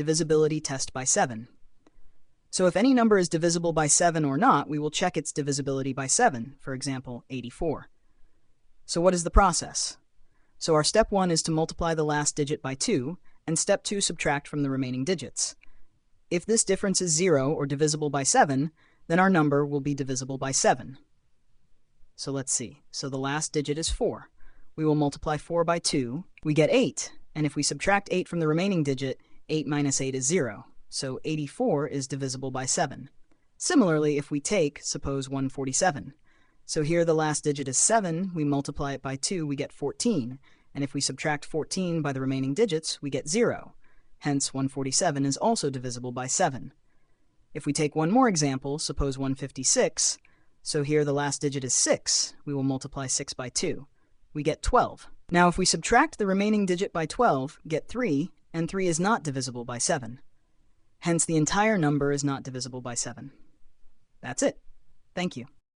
divisibility test by 7. So if any number is divisible by 7 or not, we will check its divisibility by 7, for example, 84. So what is the process? So our step 1 is to multiply the last digit by 2, and step 2 subtract from the remaining digits. If this difference is 0 or divisible by 7, then our number will be divisible by 7. So let's see. So the last digit is 4. We will multiply 4 by 2. We get 8, and if we subtract 8 from the remaining digit, 8 minus 8 is 0. So 84 is divisible by 7. Similarly, if we take, suppose, 147. So here the last digit is 7, we multiply it by 2, we get 14. And if we subtract 14 by the remaining digits, we get 0. Hence, 147 is also divisible by 7. If we take one more example, suppose 156, so here the last digit is 6, we will multiply 6 by 2. We get 12. Now if we subtract the remaining digit by 12, get 3, and 3 is not divisible by 7. Hence, the entire number is not divisible by 7. That's it. Thank you.